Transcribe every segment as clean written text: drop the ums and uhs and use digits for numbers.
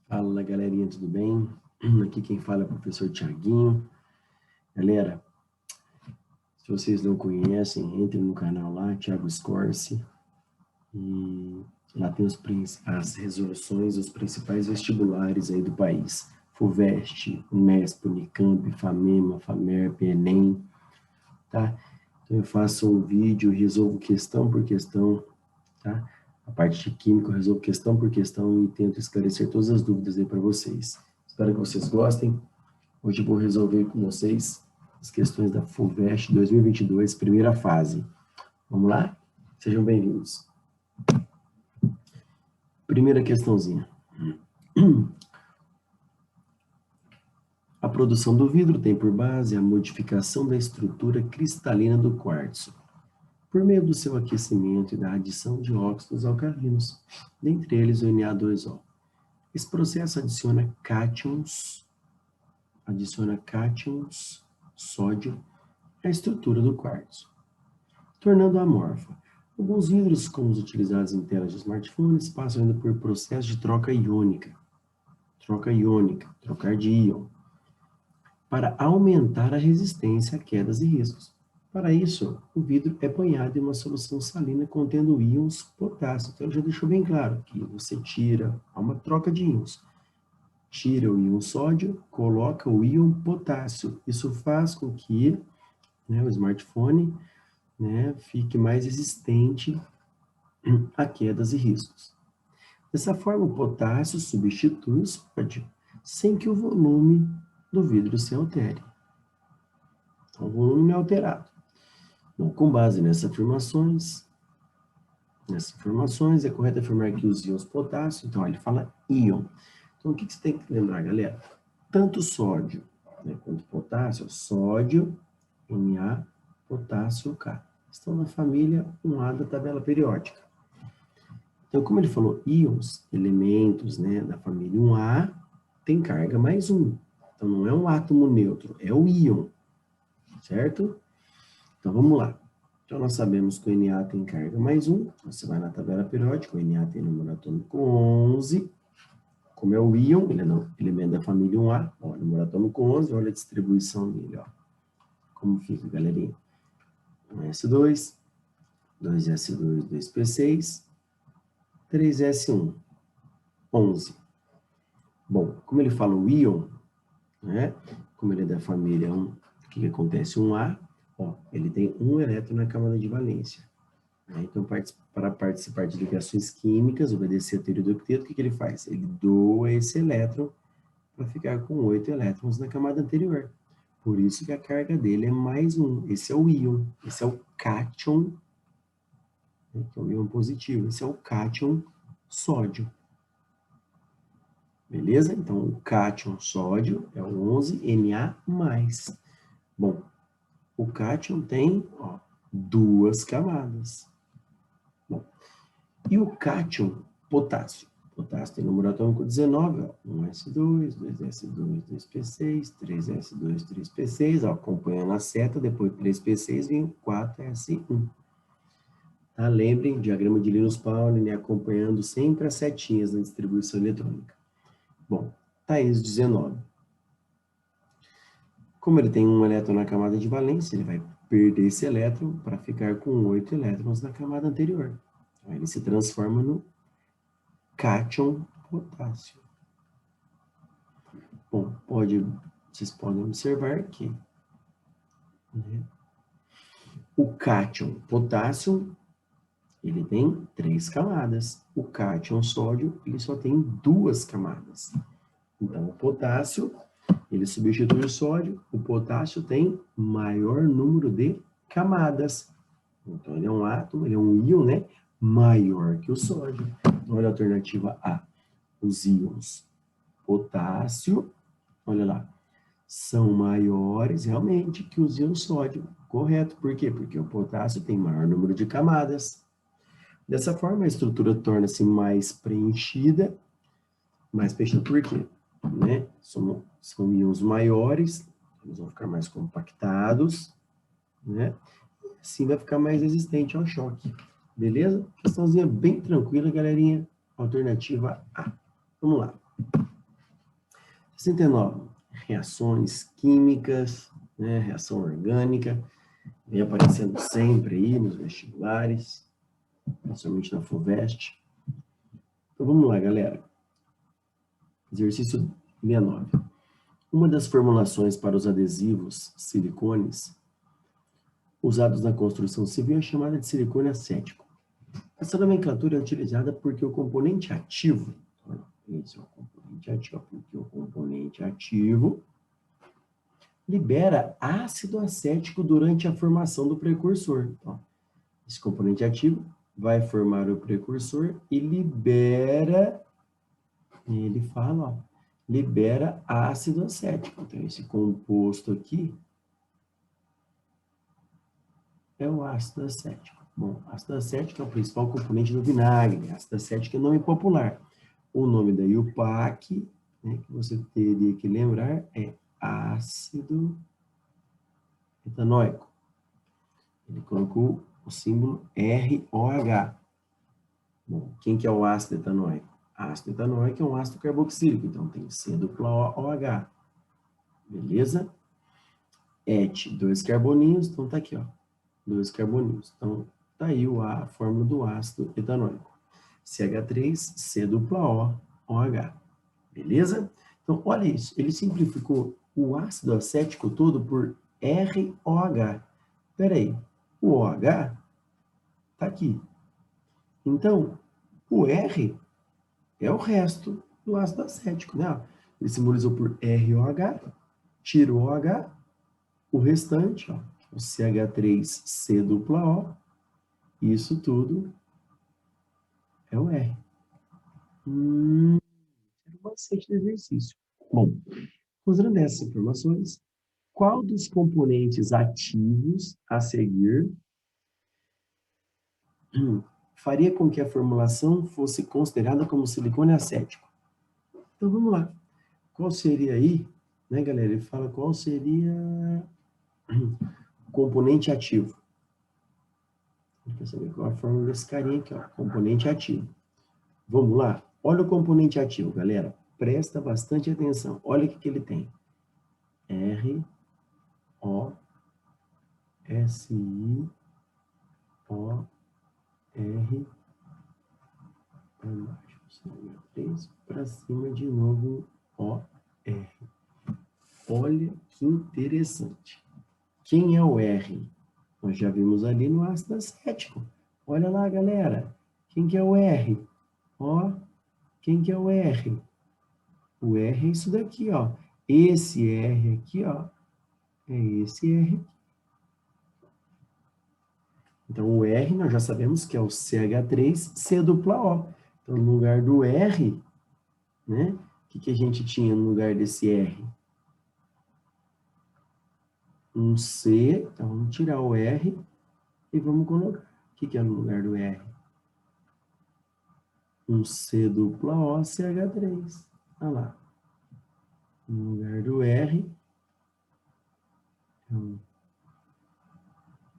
Fala, galerinha, tudo bem? Aqui quem fala é o professor Thiaguinho. Galera, se vocês não conhecem, entrem no canal lá, Thiago Scorse, e lá tem as resoluções dos principais vestibulares aí do país. FUVEST, UNESP, Unicamp, FAMEMA, FAMERP, ENEM, tá? Então eu faço um vídeo, resolvo questão por questão, tá? A parte de química eu resolvo questão por questão e tento esclarecer todas as dúvidas aí para vocês. Espero que vocês gostem. Hoje eu vou resolver com vocês as questões da FUVEST 2022, primeira fase. Vamos lá? Sejam bem-vindos. Primeira questãozinha. A produção do vidro tem por base a modificação da estrutura cristalina do quartzo, por meio do seu aquecimento e da adição de óxidos alcalinos, dentre eles o Na2O. Esse processo adiciona cátions sódio à estrutura do quartzo, tornando-a amorfa. Alguns vidros, como os utilizados em telas de smartphones, passam ainda por processo de troca iônica, trocar de íon, para aumentar a resistência a quedas e riscos. Para isso, o vidro é banhado em uma solução salina contendo íons potássio. Então, já deixou bem claro que você há uma troca de íons. Tira o íon sódio, coloca o íon potássio. Isso faz com que o smartphone fique mais resistente a quedas e riscos. Dessa forma, o potássio substitui o sódio, sem que o volume do vidro se altere. Então, o volume não é alterado. Então, com base nessas afirmações, é correto afirmar que os íons potássio, então ele fala íon. Então, o que você tem que lembrar, galera? Tanto sódio quanto potássio, sódio, Na, potássio, K, estão na família 1A da tabela periódica. Então, como ele falou, íons, elementos da família 1A, tem carga mais 1. Então, não é um átomo neutro, é o íon, certo? Então, vamos lá. Então, nós sabemos que o Na tem carga mais 1. Você vai na tabela periódica, o Na tem número atômico 11. Como é o íon, ele é um elemento da família 1A, ó, número atômico 11, olha a distribuição dele, ó. Como fica, galerinha? 1s2, 2s2, 2p6, 3s1, 11. Bom, como ele fala o íon, como ele é da família 1, o que acontece? 1A, ó, ele tem um elétron na camada de valência. Então, para participar de ligações químicas, obedecer a teoria do octeto, o que ele faz? Ele doa esse elétron para ficar com 8 elétrons na camada anterior. Por isso que a carga dele é mais 1. Esse é o íon, esse é o cátion, que é o íon positivo. Esse é o cátion sódio. Beleza? Então, o cátion sódio é o 11 Na+. Bom, o cátion tem duas camadas. Bom, e o cátion potássio? Potássio tem número atômico 19, ó, 1s2, 2s2, 2p6, 3s2, 3p6, ó, acompanhando a seta, depois 3p6 vem o 4s1. Tá? Lembrem, diagrama de Linus-Pauling, acompanhando sempre as setinhas na distribuição eletrônica. Bom, tá isso 19. Como ele tem um elétron na camada de valência, ele vai perder esse elétron para ficar com 8 elétrons na camada anterior. Então, ele se transforma no cátion potássio. Bom, vocês podem observar que o cátion potássio, ele tem 3 camadas. O cátion sódio, ele só tem 2 camadas. Então, o potássio, ele substitui o sódio. O potássio tem maior número de camadas. Então, ele é um átomo, ele é um íon, maior que o sódio. Então, olha a alternativa A. Os íons potássio, olha lá, são maiores realmente que os íons sódio. Correto. Por quê? Porque o potássio tem maior número de camadas. Dessa forma, a estrutura torna-se mais preenchida. Mais preenchida por quê? né? São íons maiores, eles vão ficar mais compactados, né? Assim vai ficar mais resistente ao choque. Beleza? Questãozinha bem tranquila, galerinha. Alternativa A. Vamos lá. 69. Reações químicas, né? Reação orgânica. Vem aparecendo sempre aí nos vestibulares, principalmente na FUVEST. Então vamos lá, galera. Exercício 69. Uma das formulações para os adesivos silicones usados na construção civil é chamada de silicone acético. Essa nomenclatura é utilizada porque o componente ativo, esse é o componente ativo, porque o componente ativo libera ácido acético durante a formação do precursor. Então, esse componente ativo vai formar o precursor e libera, ele fala, ó, libera ácido acético. Então, esse composto aqui é o ácido acético. Bom, ácido acético é o principal componente do vinagre. Ácido acético é nome popular. O nome da IUPAC, né, que você teria que lembrar, é ácido etanóico. Ele colocou o símbolo ROH. Bom, quem que é o ácido etanóico? Ácido etanóico é um ácido carboxílico, então tem C dupla OH. Beleza? Et, 2 carboninhos, então tá aqui, ó. 2 carboninhos. Então, tá aí a fórmula do ácido etanóico. CH3, C dupla O, OH. Beleza? Então, olha isso. Ele simplificou o ácido acético todo por ROH. Peraí, o OH tá aqui. Então, o R é o resto do ácido acético, né? Ele simbolizou por ROH, tira o OH, o restante, ó, o CH3C dupla O, isso tudo é o R. Era o macete do exercício. Bom, considerando essas informações, qual dos componentes ativos a seguir faria com que a formulação fosse considerada como silicone acético? Então, vamos lá. Qual seria aí, né, galera? Ele fala qual seria o componente ativo. A gente quer saber qual é a fórmula desse carinha aqui, ó, componente ativo. Vamos lá? Olha o componente ativo, galera. Presta bastante atenção. Olha o que ele tem. R, O, S, I, O, R, para baixo, 3, para cima de novo, O, R. Olha que interessante. Quem é o R? Nós já vimos ali no ácido acético. Olha lá, galera. Quem que é o R? Ó, quem que é o R? O R é isso daqui, ó. Esse R aqui, ó, é esse R. Então, o R nós já sabemos que é o CH3C dupla O. Então, no lugar do R, né? O que a gente tinha no lugar desse R? Um C. Então, vamos tirar o R e vamos colocar. O que é no lugar do R? Um C dupla O, CH3. Olha lá. No lugar do R, é um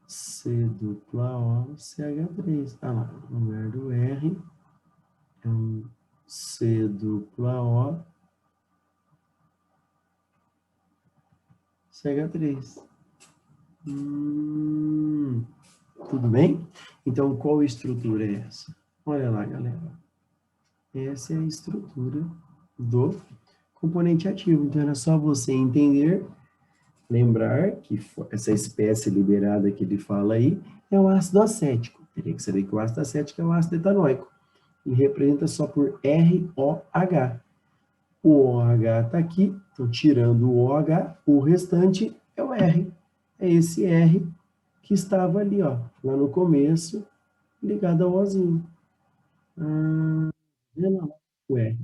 C dupla O, CH3. Olha lá. No lugar do R, é um C dupla O, CH3. Tudo bem? Então, qual estrutura é essa? Olha lá, galera. Essa é a estrutura do componente ativo. Então, era só você entender, lembrar que essa espécie liberada que ele fala aí é o ácido acético. Teria que saber que o ácido acético é o ácido etanóico. Ele representa só por ROH. O OH está aqui, então tirando o OH, o restante é o R. É esse R que estava ali, ó, lá no começo, ligado ao Ozinho. Vendo lá, o R.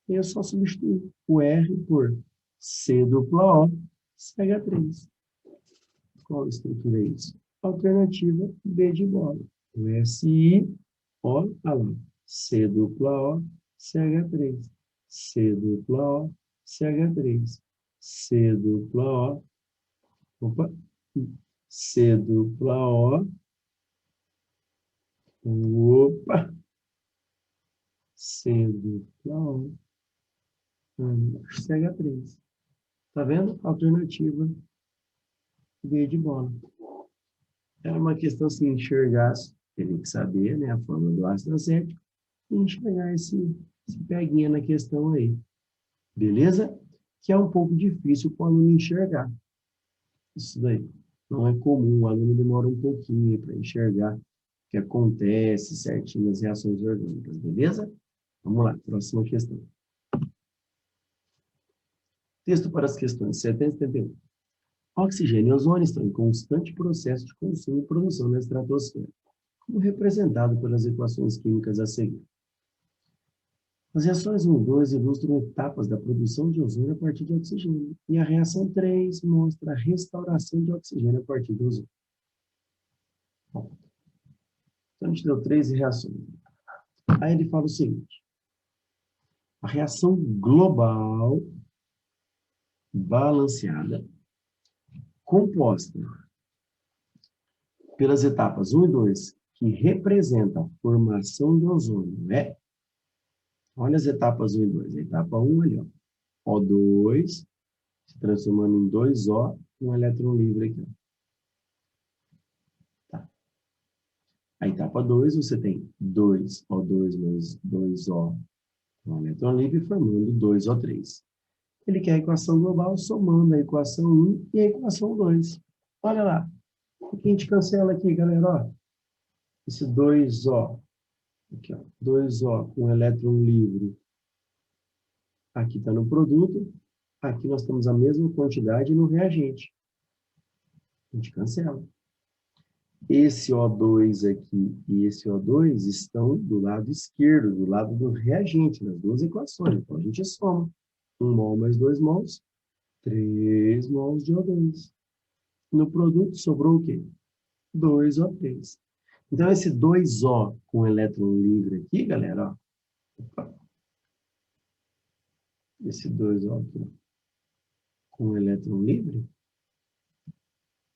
E eu só substituo o R por C dupla O, CH3. Qual estrutura é isso? Alternativa B de bola. O SI, O, tá lá. C dupla O, CH3. C dupla O, CH3. C dupla O. Opa. C dupla O. Opa. C dupla O. CH3. Tá vendo? Alternativa B de bola. Era uma questão se enxergasse, teria que saber, né, a forma do ácido acético e enxergar esse peguinha na questão aí. Beleza? Que é um pouco difícil para o aluno enxergar. Isso daí. Não é comum, o aluno demora um pouquinho para enxergar o que acontece certinho nas reações orgânicas, beleza? Vamos lá, próxima questão. Texto para as questões 70 e 71. Oxigênio e ozônio estão em constante processo de consumo e produção na estratosfera, como representado pelas equações químicas a seguir. As reações 1 e 2 ilustram etapas da produção de ozônio a partir de oxigênio, e a reação 3 mostra a restauração de oxigênio a partir do ozônio. Bom, então a gente deu 3 reações. Aí ele fala o seguinte: a reação global balanceada, composta pelas etapas 1 e 2, que representa a formação de ozônio, né? Olha as etapas 1 e 2. A etapa 1 ali, ó. O2 se transformando em 2O, um elétron livre aqui. Ó. Tá. A etapa 2, você tem 2O2 mais 2O, um elétron livre, formando 2O3. Ele quer a equação global somando a equação 1 e a equação 2. Olha lá. O que a gente cancela aqui, galera? Ó. Esse 2O. Aqui, ó. 2O com elétron livre. Aqui está no produto. Aqui nós temos a mesma quantidade no reagente. A gente cancela. Esse O2 aqui e esse O2 estão do lado esquerdo, do lado do reagente, nas duas equações. Então, a gente soma. 1 mol mais 2 mols, 3 mols de O2. No produto sobrou o quê? 2O3. Então, esse 2O com elétron livre aqui, galera, ó. Esse 2O aqui, com elétron livre, vou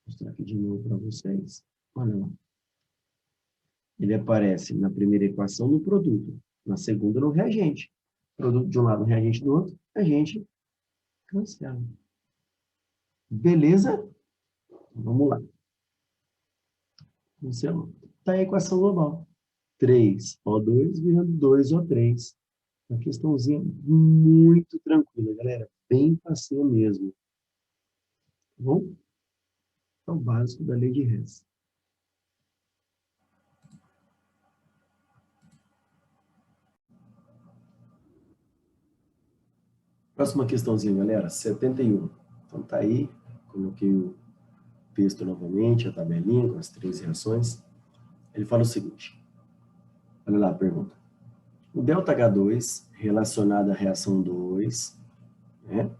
mostrar aqui de novo para vocês. Olha lá. Ele aparece na primeira equação no produto, na segunda no reagente. Produto de um lado, reagente do outro, a gente cancela. Beleza? Vamos lá. Cancelou. Está a equação global. 3O2 virando 2O3. Uma questãozinha muito tranquila, galera. Bem facinho mesmo. Tá bom? É o básico da lei de Hess. Próxima questãozinha, galera. 71. Então tá aí. Coloquei o texto novamente, a tabelinha com as 3 reações. Ele fala o seguinte. Olha lá a pergunta. O ΔH2 relacionado à reação 2, né,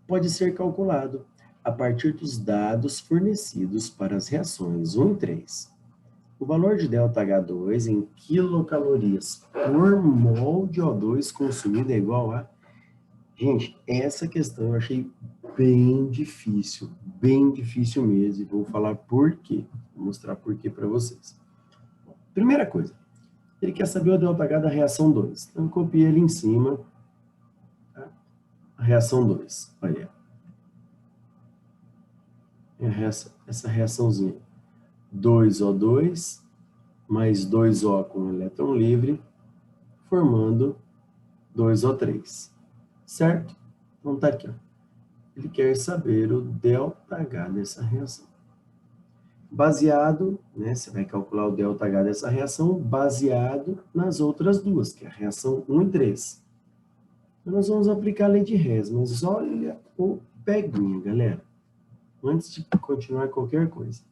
pode ser calculado a partir dos dados fornecidos para as reações 1 e 3. O valor de ΔH2 em quilocalorias por mol de O2 consumido é igual a... Gente, essa questão eu achei bem difícil mesmo, e vou falar por quê. Vou mostrar por quê para vocês. Primeira coisa, ele quer saber o ΔH da reação 2. Então, eu copiei ele em cima. Tá? A reação 2. Olha. Essa reaçãozinha. 2O2 mais 2O com elétron livre, formando 2O3. Certo? Então, tá aqui. Ó. Ele quer saber o ΔH dessa reação. Baseado, né, você vai calcular o ΔH dessa reação baseado nas outras duas, que é a reação 1 e 3. Então, nós vamos aplicar a lei de Hess, mas olha o peguinho, galera. Antes de continuar qualquer coisa.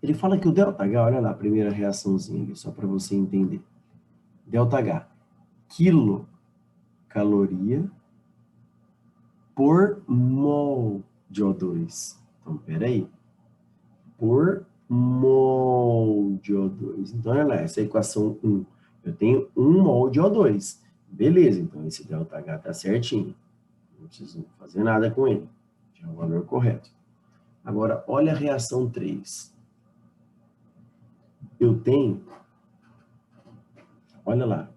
Ele fala que o ΔH, olha lá a primeira reaçãozinha aqui, só para você entender. ΔH, quilocaloria por mol de O2. Então, peraí. Por mol de O2. Então, olha lá, essa é a equação 1. Eu tenho 1 mol de O2. Beleza, então esse ΔH está certinho. Não preciso fazer nada com ele. Já é o valor correto. Agora, olha a reação 3. Eu tenho, olha lá,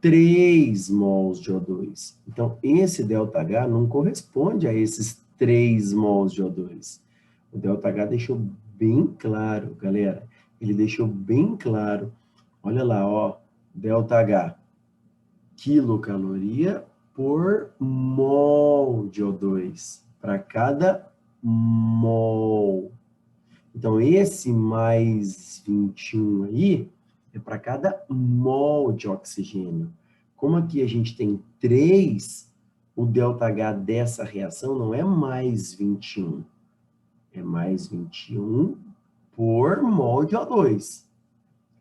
3 mols de O2. Então, esse ΔH não corresponde a esses 3 mols de O2. O ΔH deixou bem claro, galera. Ele deixou bem claro. Olha lá, ó, ΔH, quilocaloria por mol de O2. Para cada mol. Então, esse mais 21 aí é para cada mol de oxigênio. Como aqui a gente tem 3, o ΔH dessa reação não é mais 21. É mais 21 por mol de O2.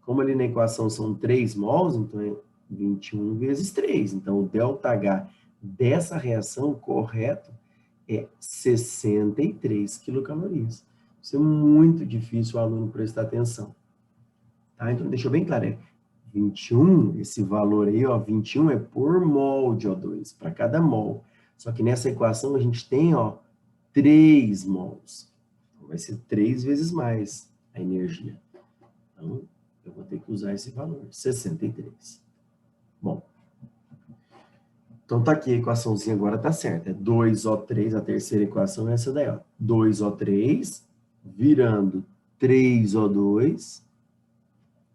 Como ali na equação são 3 mols, então é 21 vezes 3. Então, o ΔH dessa reação, correto, é 63 quilocalorias. Isso é muito difícil o aluno prestar atenção. Tá? Então, deixou bem claro, é 21, esse valor aí, ó, 21 é por mol de O2, para cada mol. Só que nessa equação a gente tem, ó, 3 mols. Então, vai ser 3 vezes mais a energia. Então, eu vou ter que usar esse valor, 63. Bom, então tá aqui a equaçãozinha agora tá certa. É 2O3, a terceira equação é essa daí, ó. 2O3 virando 3O2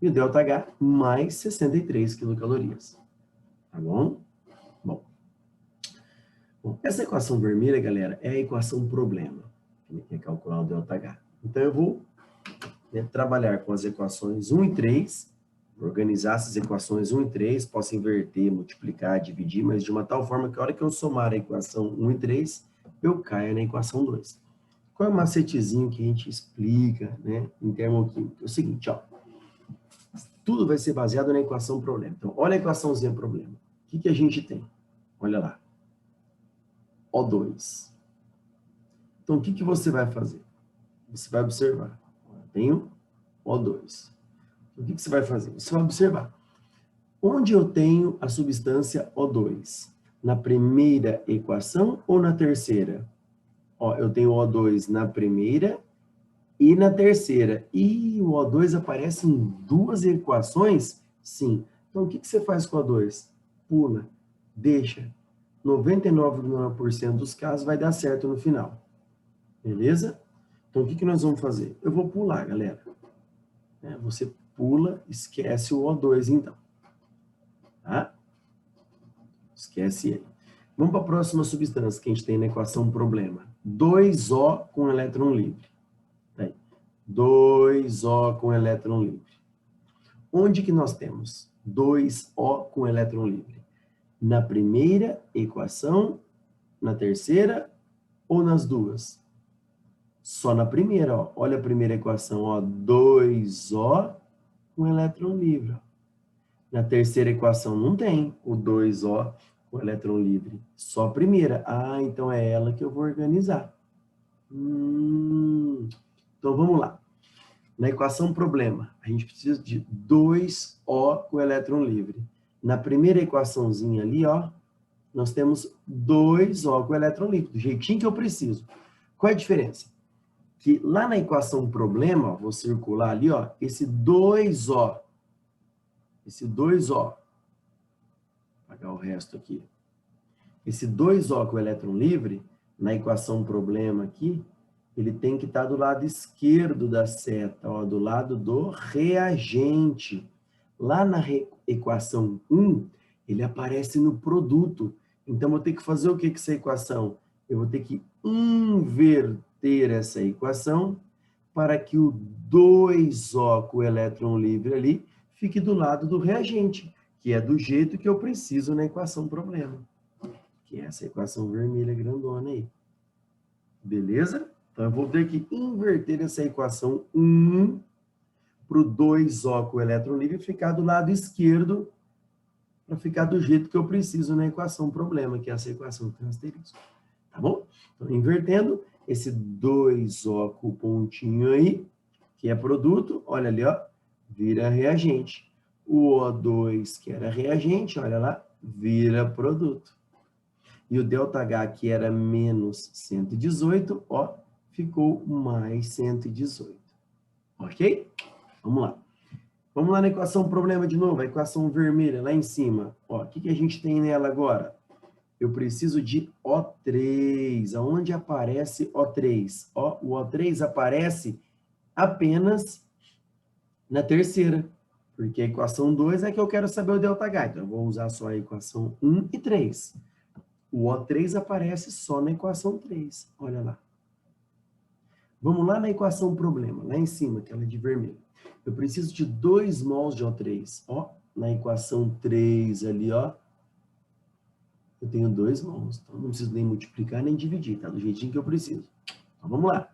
e o ΔH mais 63 quilocalorias. Tá bom? Bom, essa equação vermelha, galera, é a equação problema. Quem quer calcular o ΔH. Então, eu vou trabalhar com as equações 1 e 3, vou organizar essas equações 1 e 3, posso inverter, multiplicar, dividir, mas de uma tal forma que a hora que eu somar a equação 1 e 3, eu caia na equação 2. Qual é o macetezinho que a gente explica, né, em termoquímica? É o seguinte, ó, tudo vai ser baseado na equação problema. Então, olha a equaçãozinha problema. O que a gente tem? Olha lá. O2. Então, o que você vai fazer? Você vai observar. Eu tenho O2. O que você vai fazer? Você vai observar. Onde eu tenho a substância O2? Na primeira equação ou na terceira? Ó, eu tenho O2 na primeira e na terceira. E o O2 aparece em 2 equações? Sim. Então, o que você faz com o O2? Pula, deixa. 99,9% dos casos vai dar certo no final. Beleza? Então, o que nós vamos fazer? Eu vou pular, galera. Você pula, esquece o O2, então. Tá? Esquece ele. Vamos para a próxima substância que a gente tem na equação problema. 2O com elétron livre. Aí. 2O com elétron livre. Onde que nós temos 2O com elétron livre? Na primeira equação, na terceira ou nas duas? Só na primeira, ó. Olha a primeira equação, ó. 2O com elétron livre. Ó. Na terceira equação não tem o 2O com elétron livre. Só a primeira. Ah, então é ela que eu vou organizar. Então vamos lá. Na equação problema, a gente precisa de 2O com elétron livre. Na primeira equaçãozinha ali, ó, nós temos 2O com elétron livre, do jeitinho que eu preciso. Qual é a diferença? Que lá na equação problema, ó, vou circular ali, ó, esse 2O, vou apagar o resto aqui. Esse 2O com elétron livre, na equação problema aqui, ele tem que estar do lado esquerdo da seta, ó, do lado do reagente. Lá na equação 1, ele aparece no produto. Então, eu vou ter que fazer o que com essa equação? Eu vou ter que inverter essa equação para que o 2O com o elétron livre ali fique do lado do reagente, que é do jeito que eu preciso na equação problema. Que é essa equação vermelha grandona aí. Beleza? Então, eu vou ter que inverter essa equação 1 para o 2O com o elétron livre ficar do lado esquerdo para ficar do jeito que eu preciso na equação problema, que é essa equação que tem asterisco. Tá bom? Então, invertendo, esse 2O com o pontinho aí, que é produto, olha ali, ó, vira reagente. O O2, que era reagente, olha lá, vira produto. E o ΔH, que era menos 118, ó, ficou mais 118. Ok? Vamos lá. Vamos lá na equação problema de novo, a equação vermelha lá em cima. Ó, o que a gente tem nela agora? Eu preciso de O3. Aonde aparece O3? Ó, o O3 aparece apenas na terceira, porque a equação 2 é que eu quero saber o ΔH. Então, eu vou usar só a equação 1 e 3. O O3 aparece só na equação 3. Olha lá. Vamos lá na equação problema, lá em cima, aquela de vermelho. Eu preciso de 2 mols de O3. Ó, na equação 3 ali, ó. Eu tenho 2 mols. Então, não preciso nem multiplicar, nem dividir, tá? Do jeitinho que eu preciso. Então, vamos lá.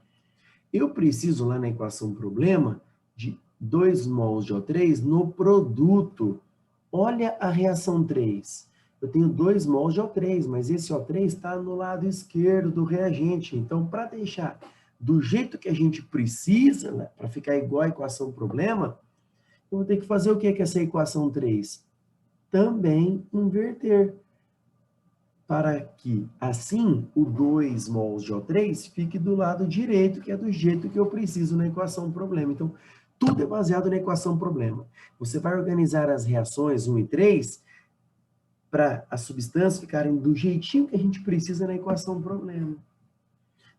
Eu preciso, lá na equação problema, de 2 mols de O3 no produto. Olha a reação 3. Eu tenho 2 mols de O3, mas esse O3 está no lado esquerdo do reagente. Então, para deixar do jeito que a gente precisa, né, para ficar igual a equação problema, eu vou ter que fazer o que com essa equação 3? Também inverter. Para que, assim, o 2 mols de O3 fique do lado direito, que é do jeito que eu preciso na equação problema. Então, tudo é baseado na equação problema. Você vai organizar as reações 1 e 3 para as substâncias ficarem do jeitinho que a gente precisa na equação problema.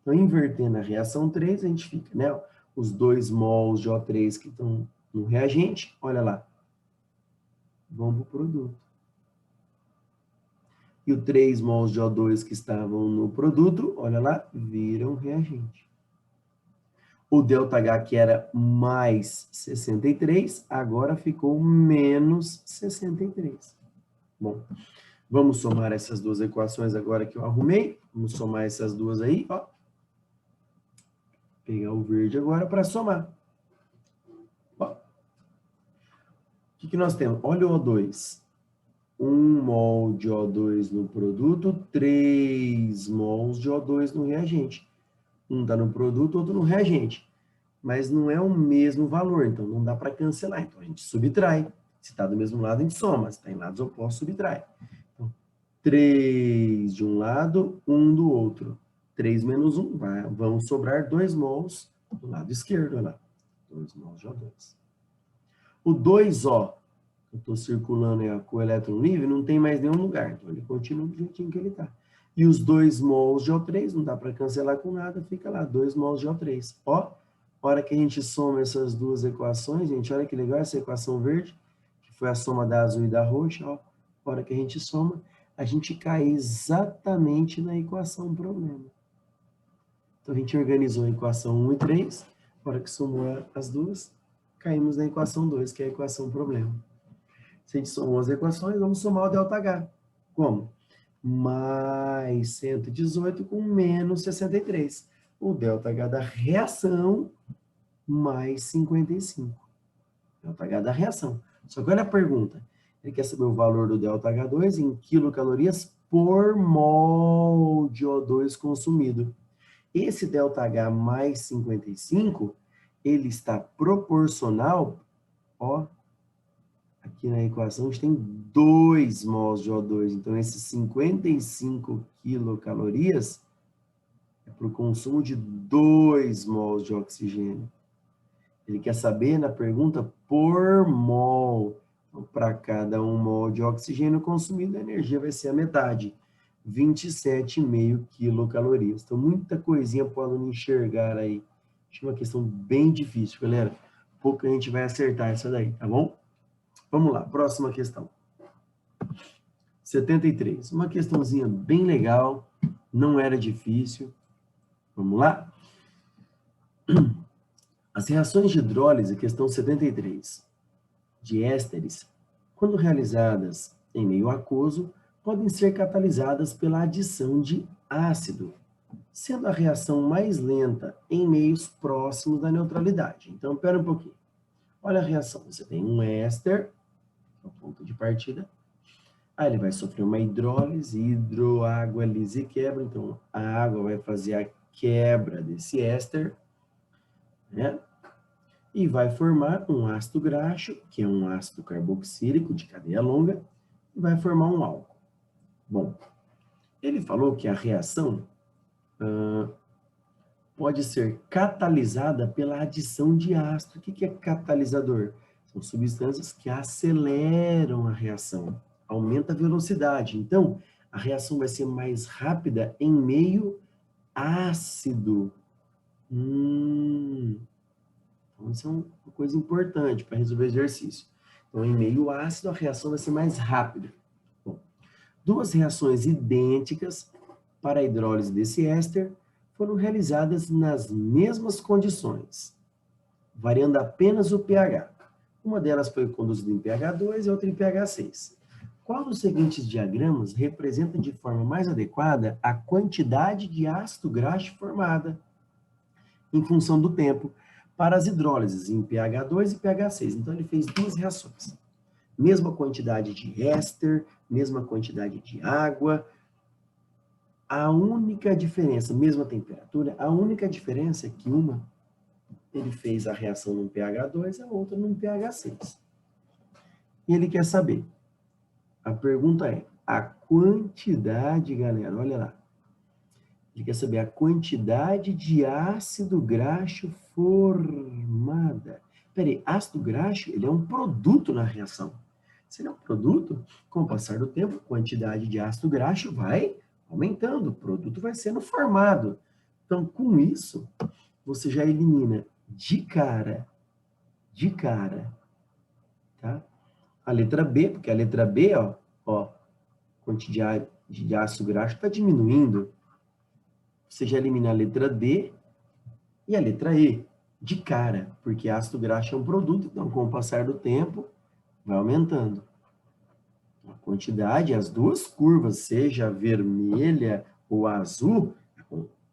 Então, invertendo a reação 3, a gente fica, né? Os 2 mols de O3 que estão no reagente, olha lá, vão para o produto. E o 3 mols de O2 que estavam no produto, olha lá, viram reagente. O ΔH, que era mais 63, agora ficou menos 63. Bom, vamos somar essas duas equações agora que eu arrumei. Vamos somar essas duas aí, ó. Pegar o verde agora para somar. Ó. O que nós temos? Olha o O2. 1 mol de O2 no produto, 3 mols de O2 no reagente. Um está no produto, outro no reagente. Mas não é o mesmo valor, então não dá para cancelar. Então a gente subtrai. Se está do mesmo lado, a gente soma. Se está em lados opostos, subtrai. Então, 3 de um lado, 1 do outro. 3 menos 1, vão sobrar 2 mols do lado esquerdo, olha lá. 2 mols de O2. O 2O, eu estou circulando com o elétron livre, não tem mais nenhum lugar. Então, ele continua do jeitinho que ele está. E os 2 mols de O3, não dá para cancelar com nada, fica lá, 2 mols de O3. Ó, hora que a gente soma essas duas equações, gente, olha que legal essa equação verde, que foi a soma da azul e da roxa, ó. Hora que a gente soma, a gente cai exatamente na equação problema. Então, a gente organizou a equação 1 e 3, hora que somou as duas, caímos na equação 2, que é a equação problema. Se a gente somou as equações, vamos somar o ΔH. Como? Mais 118 com menos 63. O ΔH da reação mais 55. ΔH da reação. Só que olha a pergunta. Ele quer saber o valor do ΔH2 em quilocalorias por mol de O2 consumido. Esse ΔH mais 55, ele está proporcional, ó, aqui na equação a gente tem 2 mols de O2. Então, esses 55 quilocalorias é para o consumo de 2 mols de oxigênio. Ele quer saber na pergunta por mol. Então, para cada 1 mol de oxigênio consumido, a energia vai ser a metade. 27,5 quilocalorias. Então, muita coisinha para o aluno enxergar aí. Acho uma questão bem difícil, galera. Pouco a gente vai acertar essa daí, tá bom? Vamos lá, próxima questão. 73. Uma questãozinha bem legal, não era difícil. Vamos lá? As reações de hidrólise, questão 73, de ésteres, quando realizadas em meio aquoso, podem ser catalisadas pela adição de ácido, sendo a reação mais lenta em meios próximos da neutralidade. Então, espera um pouquinho. Olha a reação. Você tem um éster, que é o ponto de partida. Aí ele vai sofrer uma hidrólise, hidroágua, lise e quebra. Então, a água vai fazer a quebra desse éster, né? e vai formar um ácido graxo, que é um ácido carboxílico de cadeia longa, e vai formar um álcool. Bom, ele falou que a reação pode ser catalisada pela adição de ácido. O que é catalisador? São substâncias que aceleram a reação, aumenta a velocidade. Então, a reação vai ser mais rápida em meio ácido. Então, isso é uma coisa importante para resolver exercício. Então, em meio ácido, a reação vai ser mais rápida. Bom, duas reações idênticas para a hidrólise desse éster foram realizadas nas mesmas condições, variando apenas o pH. Uma delas foi conduzida em pH 2 e outra em pH 6. Qual dos seguintes diagramas representa de forma mais adequada a quantidade de ácido graxo formada em função do tempo para as hidrólises em pH 2 e pH 6? Então, ele fez duas reações. Mesma quantidade de éster, mesma quantidade de água. A única diferença, mesma temperatura, a única diferença é que uma, ele fez a reação num pH 2 e a outra num pH 6. E ele quer saber, a pergunta é, a quantidade, galera, olha lá. Ele quer saber a quantidade de ácido graxo formada. Peraí, ácido graxo, ele é um produto na reação. Se ele é um produto, com o passar do tempo, a quantidade de ácido graxo vai aumentando, o produto vai sendo formado. Então, com isso, você já elimina de cara, tá? A letra B, porque a letra B, ó, quantidade de ácido graxo está diminuindo. Você já elimina a letra D e a letra E, de cara, porque ácido graxo é um produto, então, com o passar do tempo, vai aumentando. A quantidade, as duas curvas, seja a vermelha ou a azul,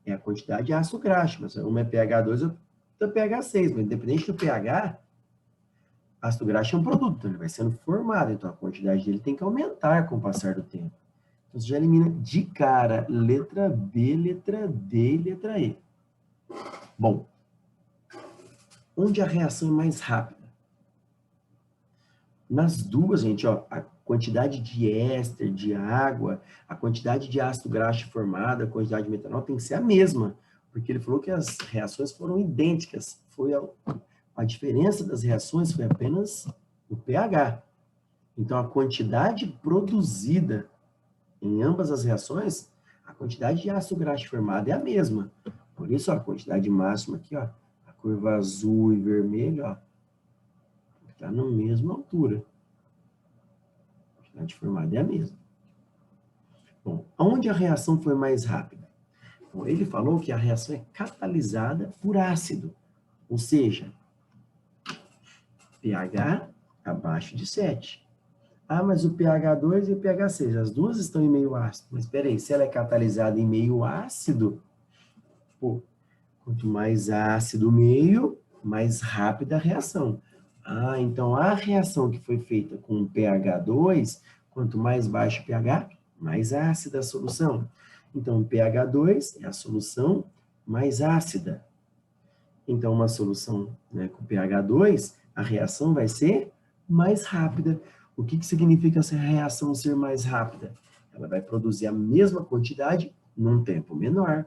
é a quantidade de ácido graxo, mas uma é pH 2 e outra é pH 6, mas independente do pH, ácido graxo é um produto, então ele vai sendo formado, então a quantidade dele tem que aumentar com o passar do tempo. Então você já elimina de cara letra B, letra D e letra E. Bom, onde a reação é mais rápida? Nas duas, gente, ó, a quantidade de éster, de água, a quantidade de ácido graxo formada, a quantidade de metanol tem que ser a mesma, porque ele falou que as reações foram idênticas. A diferença das reações foi apenas o pH. Então, a quantidade produzida em ambas as reações, a quantidade de ácido graxo formado é a mesma. Por isso, ó, a quantidade máxima aqui, ó, a curva azul e vermelho, ó, está na mesma altura. A quantidade formada é a mesma. Bom, onde a reação foi mais rápida? Bom, ele falou que a reação é catalisada por ácido, ou seja, pH abaixo de 7. Ah, mas o pH 2 e o pH 6, as duas estão em meio ácido. Mas espera aí, se ela é catalisada em meio ácido, pô, quanto mais ácido o meio, mais rápida a reação. Ah, então a reação que foi feita com pH 2, quanto mais baixo o pH, mais ácida a solução. Então, pH 2 é a solução mais ácida. Então, uma solução, né, com pH 2, a reação vai ser mais rápida. O que significa essa reação ser mais rápida? Ela vai produzir a mesma quantidade num tempo menor.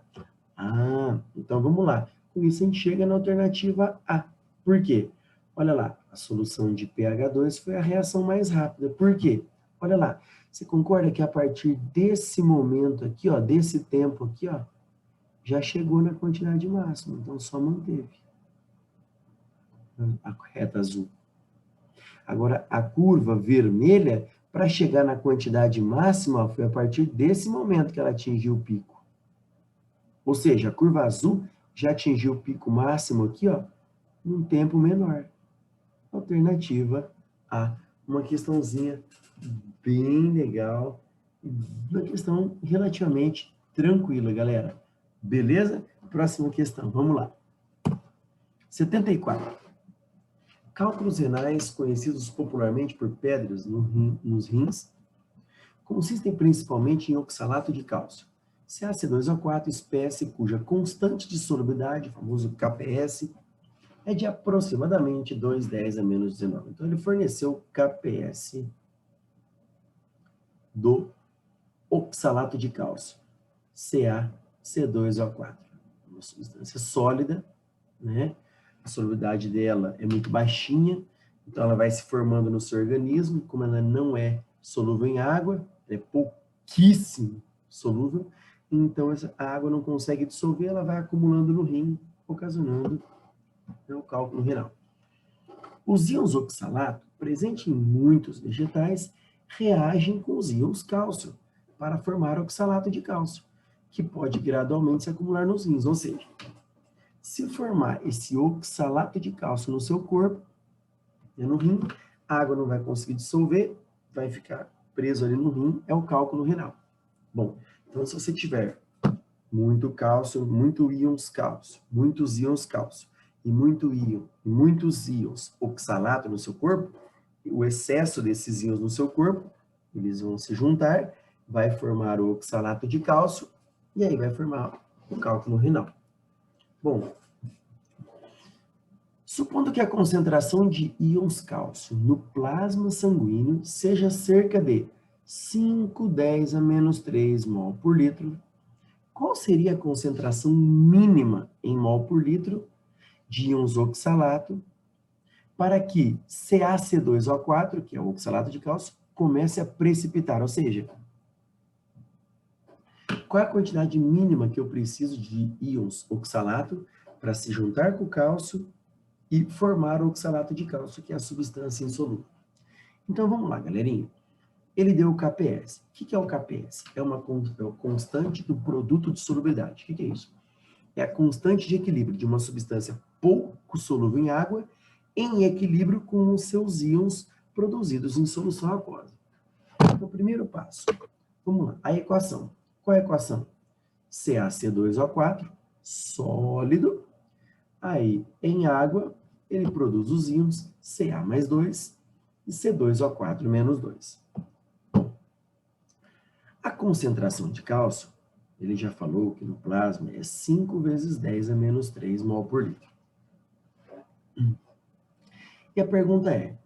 Ah, então vamos lá. Com isso a gente chega na alternativa A. Por quê? Olha lá, a solução de pH 2 foi a reação mais rápida. Por quê? Olha lá, você concorda que a partir desse momento aqui, ó, desse tempo aqui, ó, já chegou na quantidade máxima, então só manteve a reta azul. Agora, a curva vermelha, para chegar na quantidade máxima, foi a partir desse momento que ela atingiu o pico. Ou seja, a curva azul já atingiu o pico máximo aqui, ó, num tempo menor. Alternativa A. Uma questãozinha bem legal, uma questão relativamente tranquila, galera. Beleza? Próxima questão, vamos lá. 74. Cálculos renais, conhecidos popularmente por pedras nos rins, consistem principalmente em oxalato de cálcio, CaC2O4, espécie cuja constante de solubilidade, famoso KPS, é de aproximadamente 2,10 a menos 19. Então, ele forneceu o KPS do oxalato de cálcio, CaC2O4. Uma substância sólida, né? A solubilidade dela é muito baixinha, então ela vai se formando no seu organismo, como ela não é solúvel em água, é pouquíssimo solúvel, então a água não consegue dissolver, ela vai acumulando no rim, ocasionando o cálculo renal. Os íons oxalato, presentes em muitos vegetais, reagem com os íons cálcio para formar oxalato de cálcio, que pode gradualmente se acumular nos rins. Ou seja, se formar esse oxalato de cálcio no seu corpo, no rim, a água não vai conseguir dissolver, vai ficar preso ali no rim, é o cálculo renal. Bom, então se você tiver muito cálcio, muitos íons cálcio, e muitos íons oxalato no seu corpo, o excesso desses íons no seu corpo, eles vão se juntar, vai formar o oxalato de cálcio, e aí vai formar o cálculo renal. Bom, supondo que a concentração de íons cálcio no plasma sanguíneo seja cerca de 5,10 a menos 3 mol por litro, qual seria a concentração mínima em mol por litro de íons oxalato para que CaC2O4, que é o oxalato de cálcio, comece a precipitar? Ou seja, qual é a quantidade mínima que eu preciso de íons oxalato para se juntar com o cálcio e formar o oxalato de cálcio, que é a substância insolúvel? Então, vamos lá, galerinha. Ele deu o KPS. O que é o KPS? É uma constante do produto de solubilidade. O que é isso? É a constante de equilíbrio de uma substância pouco solúvel em água em equilíbrio com os seus íons produzidos em solução aquosa. Então, o primeiro passo. Vamos lá. A equação. Qual é a equação? CaC2O4, sólido. Aí, em água, ele produz os íons Ca mais 2 e C2O4 menos 2. A concentração de cálcio, ele já falou que no plasma é 5 vezes 10 a menos 3 mol por litro. E a pergunta é,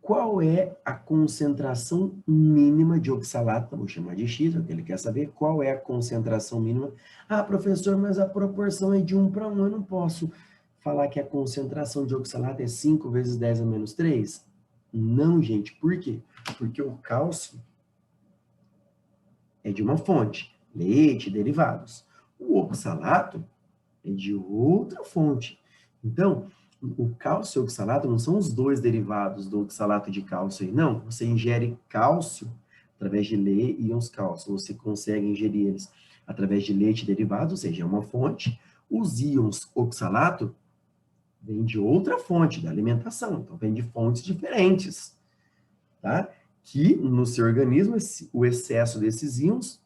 qual é a concentração mínima de oxalato? Vou chamar de X, porque ele quer saber qual é a concentração mínima. Ah, professor, mas a proporção é de 1 para 1, eu não posso falar que a concentração de oxalato é 5 vezes 10 a menos 3? Não, gente, por quê? Porque o cálcio é de uma fonte, leite, derivados. O oxalato é de outra fonte. Então, o cálcio e o oxalato não são os dois derivados do oxalato de cálcio aí, não. Você ingere cálcio através de íons cálcio, você consegue ingerir eles através de leite e derivados, ou seja, é uma fonte. Os íons oxalato vêm de outra fonte, da alimentação, então vêm de fontes diferentes, tá? Que no seu organismo, o excesso desses íons,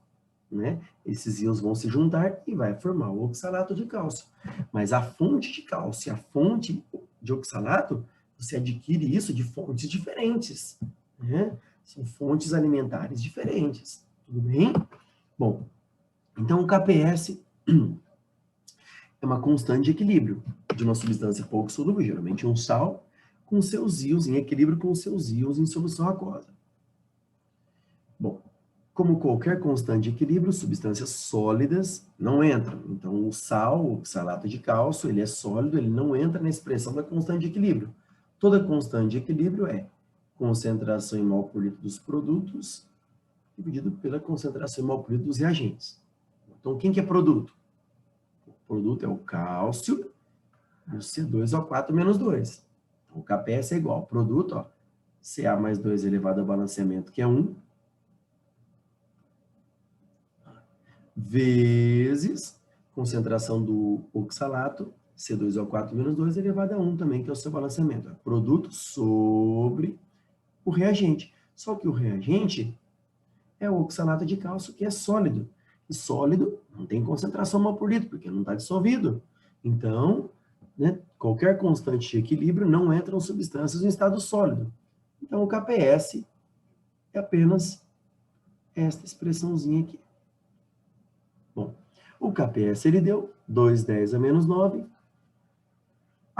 né? Esses íons vão se juntar e vai formar o oxalato de cálcio. Mas a fonte de cálcio e a fonte de oxalato, você adquire isso de fontes diferentes, né? São fontes alimentares diferentes, tudo bem? Bom, então o KPS é uma constante de equilíbrio de uma substância pouco solúvel, geralmente um sal, com seus íons em equilíbrio com seus íons em solução aquosa. Bom, como qualquer constante de equilíbrio, substâncias sólidas não entram. Então, o sal, o oxalato de cálcio, ele é sólido, ele não entra na expressão da constante de equilíbrio. Toda constante de equilíbrio é concentração em mol por litro dos produtos dividido pela concentração em mol por litro dos reagentes. Então, quem que é produto? O produto é o cálcio e o C2O4 menos 2. Então, o KPS é igual ao produto, ó, Ca mais 2 elevado ao balanceamento, que é 1, vezes concentração do oxalato, C2O4 menos 2, elevado a 1 também, que é o seu balanceamento. É produto sobre o reagente. Só que o reagente é o oxalato de cálcio, que é sólido. E sólido não tem concentração mol por litro, porque não está dissolvido. Então, né, qualquer constante de equilíbrio não entram substâncias em estado sólido. Então, o KPS é apenas esta expressãozinha aqui. Bom, o KPS ele deu 2,10 a menos 9.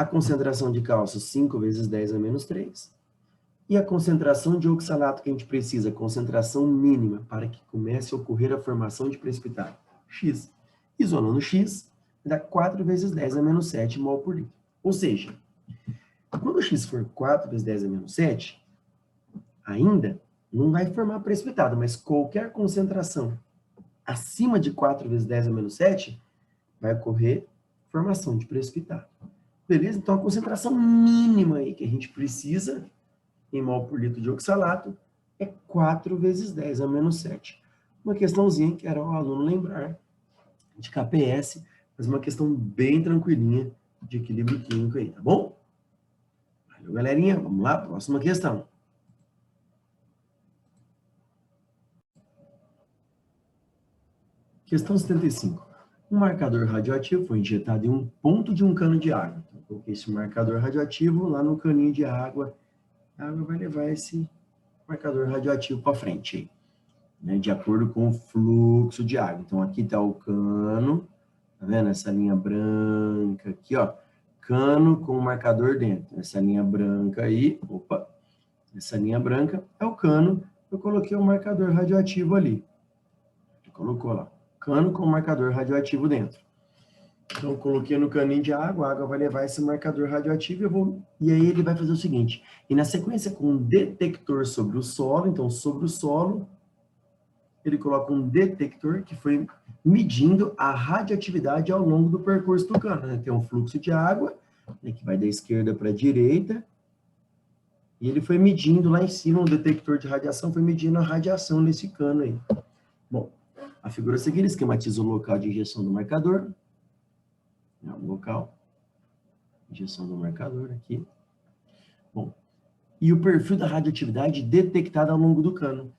A concentração de cálcio, 5 vezes 10 a menos 3. E a concentração de oxalato que a gente precisa, concentração mínima, para que comece a ocorrer a formação de precipitado, X. Isolando X, dá 4 vezes 10 a menos 7 mol por litro. Ou seja, quando X for 4 vezes 10 a menos 7, ainda não vai formar precipitado, mas qualquer concentração acima de 4 vezes 10 a menos 7, vai ocorrer formação de precipitado. Beleza? Então, a concentração mínima aí que a gente precisa em mol por litro de oxalato é 4 vezes 10 a menos 7. Uma questãozinha que era o aluno lembrar de KPS, mas uma questão bem tranquilinha de equilíbrio químico aí, tá bom? Valeu, galerinha. Vamos lá, próxima questão. Questão 75. Um marcador radioativo foi injetado em um ponto de um cano de água. Então, eu coloquei esse marcador radioativo lá no caninho de água. A água vai levar esse marcador radioativo para frente, né, de acordo com o fluxo de água. Então, aqui está o cano, tá vendo? Essa linha branca aqui, ó. Cano com o marcador dentro. Essa linha branca aí, opa, essa linha branca é o cano. Eu coloquei o marcador radioativo ali. Colocou lá. Cano com marcador radioativo dentro. Então, eu coloquei no caninho de água, a água vai levar esse marcador radioativo e aí ele vai fazer o seguinte, e na sequência com um detector sobre o solo, então sobre o solo, ele coloca um detector que foi medindo a radioatividade ao longo do percurso do cano, né? Tem um fluxo de água, né, que vai da esquerda para a direita, e ele foi medindo lá em cima, um detector de radiação foi medindo a radiação nesse cano aí. Bom, a figura a seguir esquematiza o local de injeção do marcador. É o local. Injeção do marcador aqui. Bom, e o perfil da radioatividade detectada ao longo do cano.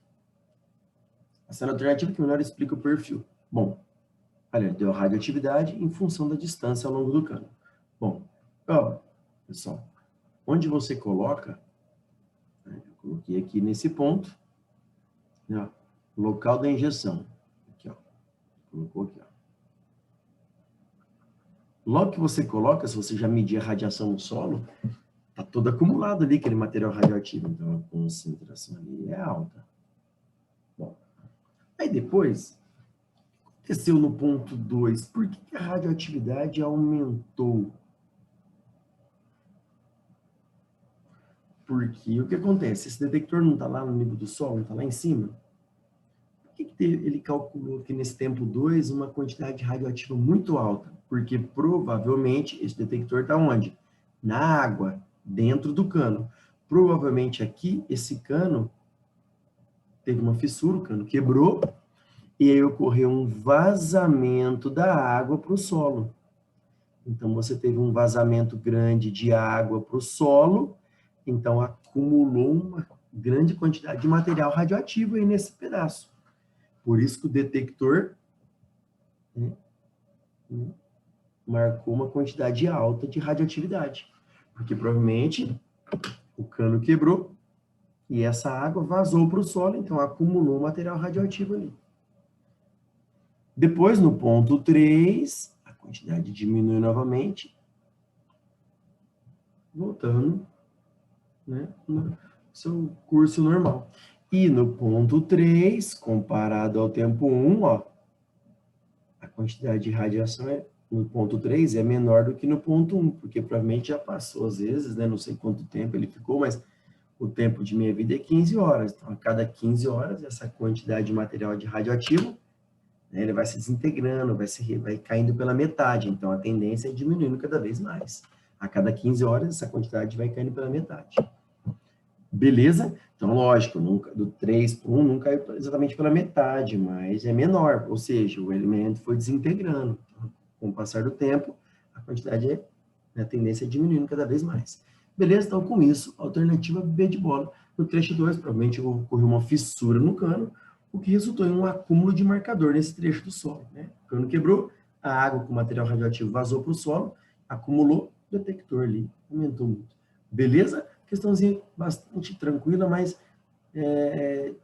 Essa é a alternativa que melhor explica o perfil. Bom, olha, deu a radioatividade em função da distância ao longo do cano. Bom, ó, pessoal, onde você coloca, né, eu coloquei aqui nesse ponto, né, local da injeção. Aqui, ó. Colocou aqui, ó. Logo que você coloca, se você já medir a radiação no solo, está todo acumulado ali, aquele material radioativo. Então, a concentração ali é alta. Bom, aí depois, aconteceu no ponto 2, por que a radioatividade aumentou? Porque o que acontece? Esse detector não está lá no nível do Sol, não está lá em cima? Por que ele calculou que nesse tempo 2 uma quantidade radioativa muito alta? Porque provavelmente esse detector está onde? Na água, dentro do cano. Provavelmente aqui, esse cano teve uma fissura, o cano quebrou, e aí ocorreu um vazamento da água para o solo. Então, você teve um vazamento grande de água para o solo, então acumulou uma grande quantidade de material radioativo aí nesse pedaço. Por isso que o detector, né, marcou uma quantidade alta de radioatividade. Porque provavelmente o cano quebrou e essa água vazou para o solo, então acumulou material radioativo ali. Depois, no ponto 3, a quantidade diminui novamente, voltando, né, no seu curso normal. E no ponto 3, comparado ao tempo 1, ó, a quantidade de radiação no ponto 3 é menor do que no ponto 1, porque provavelmente já passou às vezes, né, não sei quanto tempo ele ficou, mas o tempo de minha vida é 15 horas. Então, a cada 15 horas, essa quantidade de material de radioativo, né, ele vai se desintegrando, vai caindo pela metade. Então, a tendência é diminuindo cada vez mais. A cada 15 horas, essa quantidade vai caindo pela metade. Beleza? Então, lógico, nunca, do 3 para 1 não caiu exatamente pela metade, mas é menor, ou seja, o elemento foi desintegrando. Então, com o passar do tempo, a quantidade a tendência é diminuindo cada vez mais. Beleza? Então, com isso, alternativa B de bola. No trecho 2, provavelmente ocorreu uma fissura no cano, o que resultou em um acúmulo de marcador nesse trecho do solo, né? O cano quebrou, a água com material radioativo vazou para o solo, acumulou, o detector ali aumentou muito. Beleza? Questãozinha bastante tranquila, mas né,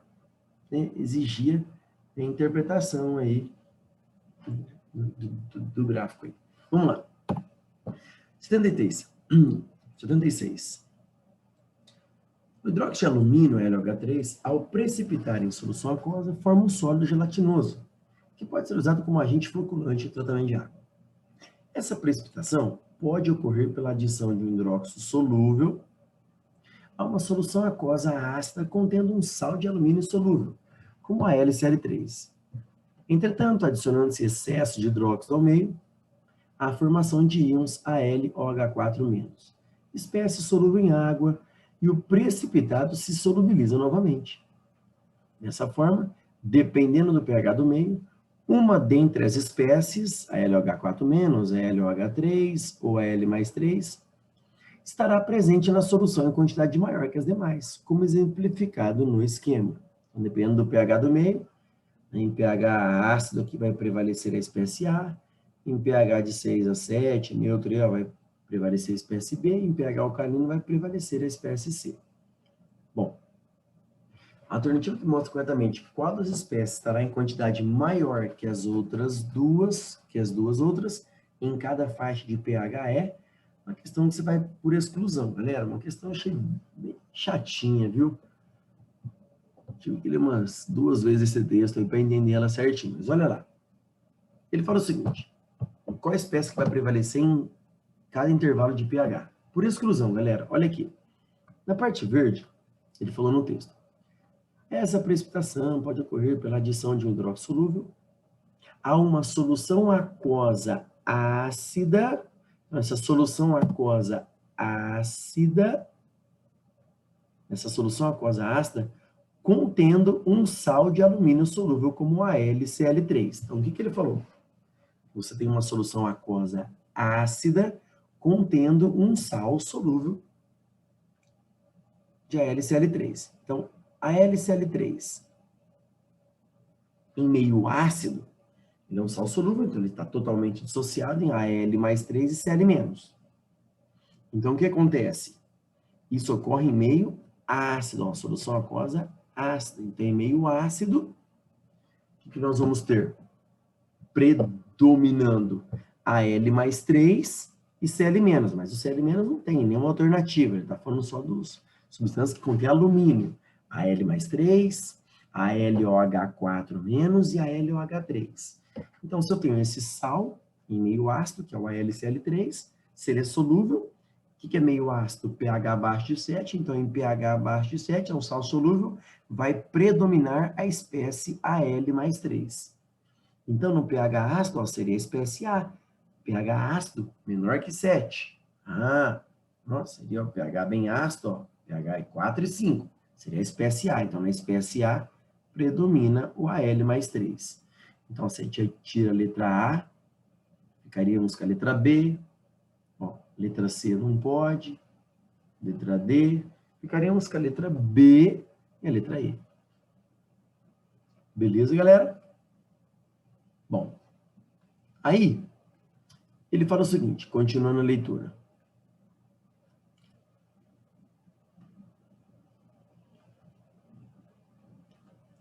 exigia a interpretação aí do gráfico aí. Vamos lá. 73. 76. O hidróxido de alumínio, LH3, ao precipitar em solução aquosa, forma um sólido gelatinoso, que pode ser usado como agente floculante em tratamento de água. Essa precipitação pode ocorrer pela adição de um hidróxido solúvel a uma solução aquosa ácida contendo um sal de alumínio solúvel, como a LCl3. Entretanto, adicionando-se excesso de hidróxido ao meio, há a formação de íons AlOH4-, espécie solúvel em água, e o precipitado se solubiliza novamente. Dessa forma, dependendo do pH do meio, uma dentre as espécies, a LOH4-, a LOH3 ou a L+3, estará presente na solução em quantidade maior que as demais, como exemplificado no esquema. Então, dependendo do pH do meio, em pH ácido aqui vai prevalecer a espécie A, em pH de 6 a 7, neutro vai prevalecer a espécie B, em pH alcalino vai prevalecer a espécie C. Bom, a alternativa que mostra corretamente qual das espécies estará em quantidade maior que as duas outras, em cada faixa de pH é uma questão que você vai por exclusão, galera. Uma questão achei bem chatinha, viu? Tive que ler umas 2 vezes esse texto aí para entender ela certinho. Mas olha lá. Ele fala o seguinte: qual espécie que vai prevalecer em cada intervalo de pH? Por exclusão, galera. Olha aqui. Na parte verde, ele falou no texto: essa precipitação pode ocorrer pela adição de um hidróxido solúvel a uma solução aquosa ácida. Essa solução aquosa ácida contendo um sal de alumínio solúvel como a LCl3. Então, o que ele falou? Você tem uma solução aquosa ácida contendo um sal solúvel de AlCl3. Então, a LCl3 em meio ácido, ele é um sal solúvel, então ele está totalmente dissociado em Al+3 e Cl-. Então, o que acontece? Isso ocorre em meio ácido, uma solução aquosa ácida. Então, em meio ácido, o que nós vamos ter? Predominando Al+3 e Cl-, mas o Cl- não tem nenhuma alternativa, ele está falando só dos substâncias que contêm alumínio, Al+3, a LOH4- e a LOH3. Então, se eu tenho esse sal em meio ácido, que é o AlCl3, se ele é solúvel, o que é meio ácido? pH abaixo de 7, então em pH abaixo de 7, é um sal solúvel, vai predominar a espécie Al+3. Então, no pH ácido, ó, seria a espécie A, pH ácido menor que 7. Nossa, seria o pH bem ácido, ó, pH é 4 e 5, seria a espécie A. Então, na espécie A, predomina o Al+3. Então, se a gente tira a letra A, ficaríamos com a letra B, ó, letra C não pode, letra D, ficaríamos com a letra B e a letra E. Beleza, galera? Bom, aí, ele fala o seguinte, continuando a leitura.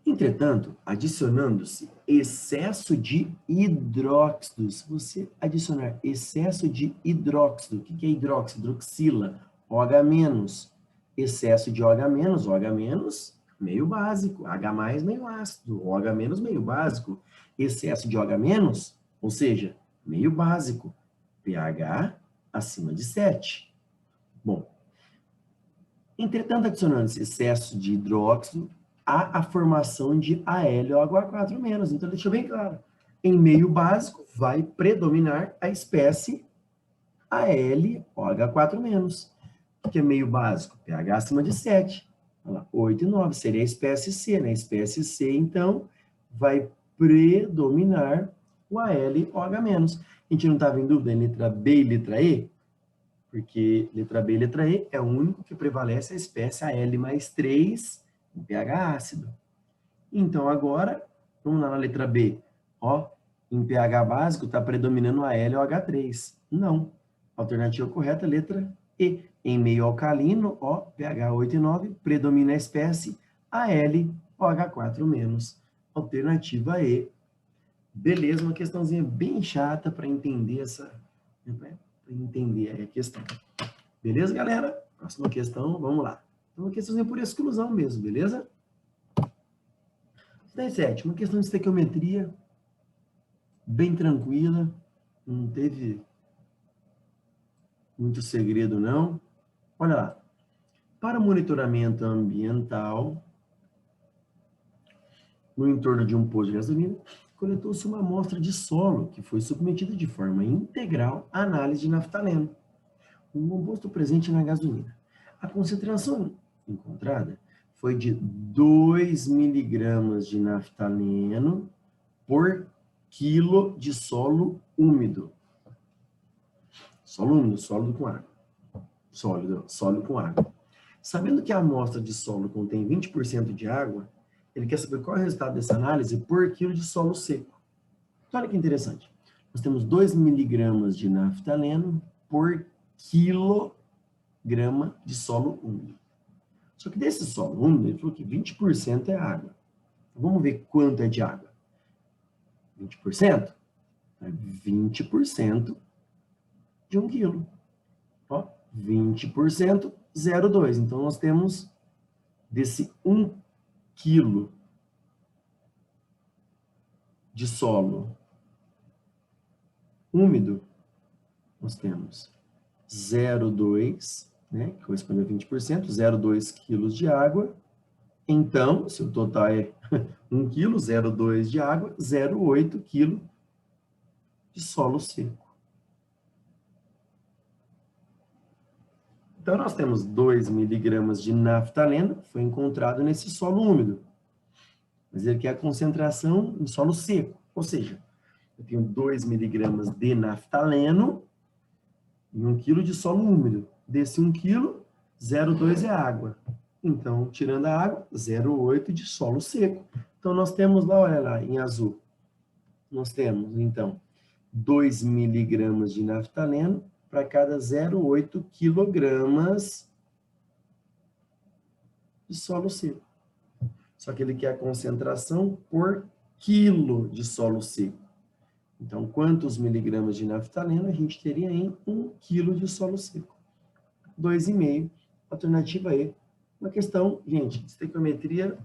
Entretanto, adicionando-se excesso de hidróxido, se você adicionar excesso de hidróxido, o que é hidróxido? Hidroxila, OH-, excesso de OH-, OH-, meio básico, H+, meio ácido, OH-, meio básico, excesso de OH-, ou seja, meio básico, pH acima de 7. Bom, entretanto, adicionando-se excesso de hidróxido, há a formação de AlOH4-. Então, deixa bem claro. Em meio básico, vai predominar a espécie AlOH4-. O que é meio básico? pH acima de 7. 8 e 9 seria a espécie C. Na espécie C, então, vai predominar o AlOH-. A gente não estava em dúvida em letra B e letra E? Porque letra B e letra E é o único que prevalece a espécie Al+3 em pH ácido. Então, agora, vamos lá na letra B. Ó, em pH básico está predominando a LOH3. Não. Alternativa correta, letra E. Em meio alcalino, ó, pH 8 e 9, predomina a espécie AlOH4-. Alternativa E. Beleza, uma questãozinha bem chata para entender essa... Para entender a questão. Beleza, galera? Próxima questão, vamos lá. Então, uma questãozinha por exclusão mesmo, beleza? 17, uma questão de estequiometria, bem tranquila, não teve muito segredo, não. Olha lá. Para monitoramento ambiental, no entorno de um posto de gasolina, coletou-se uma amostra de solo que foi submetida de forma integral à análise de naftaleno, um composto presente na gasolina. A concentração encontrada foi de 2 miligramas de naftaleno por quilo de solo úmido. Solo úmido, sólido com água. Sólido com água. Sabendo que a amostra de solo contém 20% de água, ele quer saber qual é o resultado dessa análise por quilo de solo seco. Então, olha que interessante. Nós temos 2 miligramas de naftaleno por quilograma de solo úmido. Só que desse solo úmido, ele falou que 20% é água. Então, vamos ver quanto é de água. 20%? É 20% de 1 quilo. Ó, 20%, 0,2. Então, nós temos desse 1 quilo de solo úmido, nós temos 0,2, né, que corresponde a 20%, 0,2 quilos de água. Então, se o total é 1 quilo, 0,2 de água, 0,8 quilo de solo seco. Então, nós temos 2 miligramas de naftaleno, que foi encontrado nesse solo úmido. Mas ele quer a concentração em solo seco, ou seja, eu tenho 2 miligramas de naftaleno em 1 quilo de solo úmido. Desse 1 quilo, 0,2 é água. Então, tirando a água, 0,8 de solo seco. Então, nós temos lá, olha lá, em azul, nós temos, então, 2 miligramas de naftaleno para cada 0,8 quilogramas de solo seco. Só que ele quer a concentração por quilo de solo seco. Então, quantos miligramas de naftaleno a gente teria em 1 quilo de solo seco? 2,5. Alternativa E. Uma questão, gente, de estequiometria,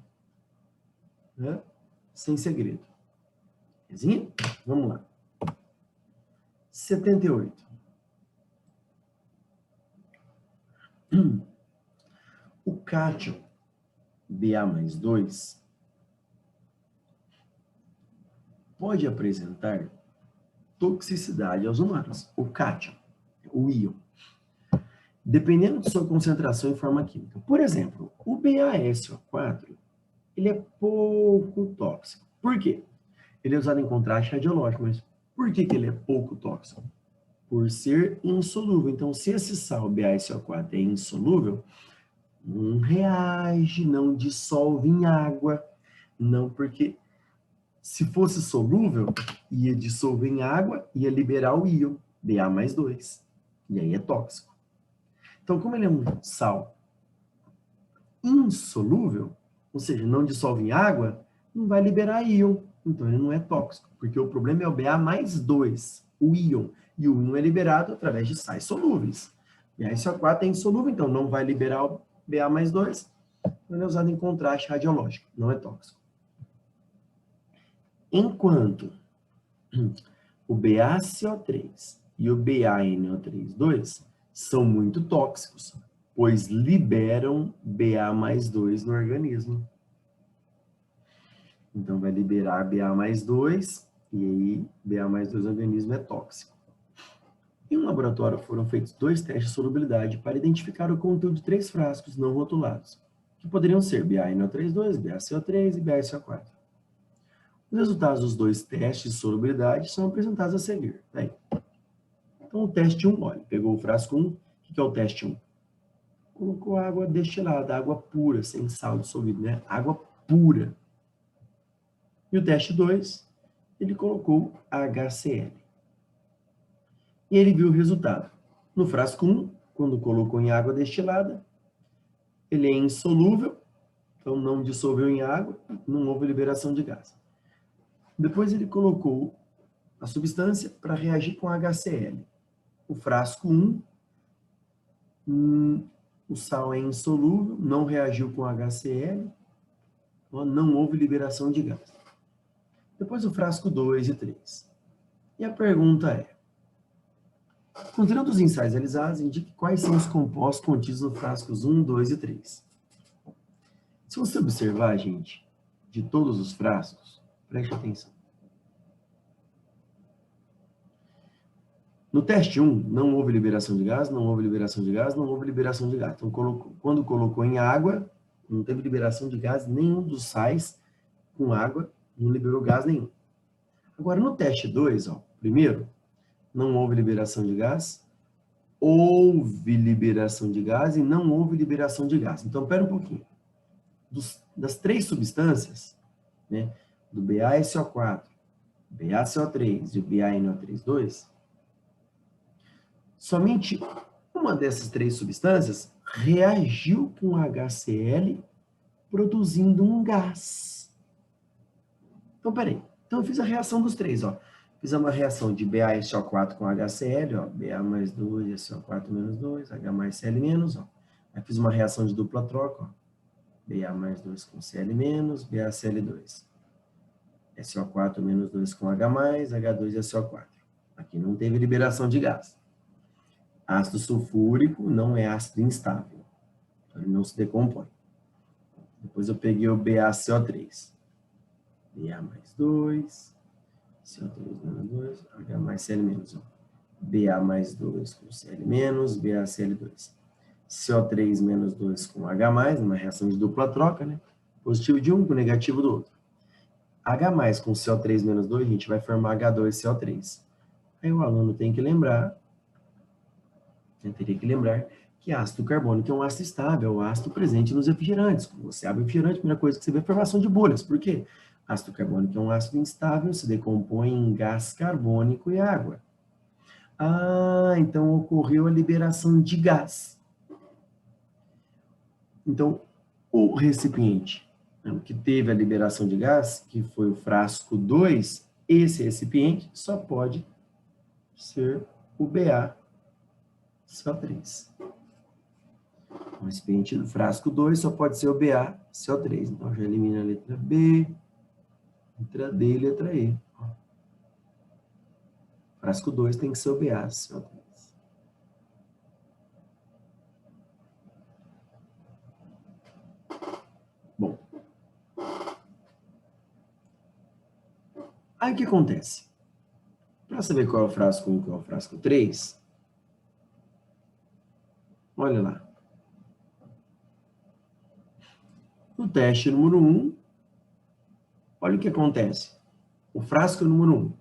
né, sem segredo. Beleza? Vamos lá. 78. O cátion Ba+2 pode apresentar toxicidade aos humanos. O cátion, o íon, dependendo de sua concentração em forma química. Por exemplo, o BaSO4, ele é pouco tóxico. Por quê? Ele é usado em contraste radiológico, mas por que ele é pouco tóxico? Por ser insolúvel. Então, se esse sal BaSO4 é insolúvel, não reage, não dissolve em água, não, porque se fosse solúvel, ia dissolver em água, ia liberar o íon, Ba+2, e aí é tóxico. Então, como ele é um sal insolúvel, ou seja, não dissolve em água, não vai liberar íon, então ele não é tóxico, porque o problema é o Ba+2, o íon, e o íon é liberado através de sais solúveis. BaSO4 é insolúvel, então não vai liberar o Ba+2, então ele é usado em contraste radiológico, não é tóxico. Enquanto o BaCO3 e o BaNO3,2 são muito tóxicos, pois liberam Ba+2 no organismo. Então, vai liberar Ba+2, e aí Ba+2 no organismo é tóxico. Em um laboratório foram feitos 2 testes de solubilidade para identificar o conteúdo de 3 frascos não rotulados, que poderiam ser BaNO3,2, BaCO3 e BaSO4. Os resultados dos 2 testes de solubilidade são apresentados a seguir. Aí. Então, o teste 1, olha, pegou o frasco 1, o que é o teste 1? Colocou água destilada, água pura, sem sal dissolvido, né? Água pura. E o teste 2, ele colocou HCl. E ele viu o resultado. No frasco 1, quando colocou em água destilada, ele é insolúvel, então não dissolveu em água, não houve liberação de gás. Depois ele colocou a substância para reagir com HCl. O frasco 1 O sal é insolúvel, não reagiu com HCl, não houve liberação de gás. Depois o frasco 2 e 3. E a pergunta é, considerando os ensaios realizados, indique quais são os compostos contidos nos frascos 1, 2 e 3. Se você observar, gente, de todos os frascos, preste atenção. No teste 1, não houve liberação de gás, não houve liberação de gás, não houve liberação de gás. Então, quando colocou em água, não teve liberação de gás, nenhum dos sais com água não liberou gás nenhum. Agora, no teste 2, primeiro, não houve liberação de gás, houve liberação de gás e não houve liberação de gás. Então, espera um pouquinho. Das três substâncias, né, do BaSO4, BaCO3 e o BaNO3,2, somente uma dessas três substâncias reagiu com HCl, produzindo um gás. Então, peraí. Então, eu fiz a reação dos três, Fiz uma reação de BaSO4 com HCl, Ba mais 2 e SO4 menos 2, H mais Cl menos, Aí fiz uma reação de dupla troca, Ba mais 2 com Cl menos, BaCl2. SO4 menos 2 com H mais, H2 e SO4. Aqui não teve liberação de gás. Ácido sulfúrico não é ácido instável. Então, ele não se decompõe. Depois eu peguei o BaCO3. Ba mais 2, CO3 menos 2, H mais Cl menos. Ba mais 2 com Cl menos, BaCl2. CO3 menos 2 com H mais, numa reação de dupla troca, né? Positivo de um com negativo do outro. H mais com CO3 menos 2, a gente vai formar H2CO3. Aí o aluno tem que lembrar, teria que lembrar, que ácido carbônico é um ácido estável, é o ácido presente nos refrigerantes. Quando você abre o refrigerante, a primeira coisa que você vê é a formação de bolhas. Por quê? Ácido carbônico é um ácido instável, se decompõe em gás carbônico e água. Ah, então ocorreu a liberação de gás. Então, o recipiente que teve a liberação de gás, que foi o frasco 2, esse recipiente só pode ser o BaCO3. O recipiente do frasco 2 só pode ser o BaCO3. Então, já elimina a letra B, letra D e letra E. Frasco 2 tem que ser o BaCO3. Bom. Aí o que acontece? Para saber qual é o frasco 1 e qual é o frasco 3, olha lá. No teste número 1, olha o que acontece. O frasco número 1,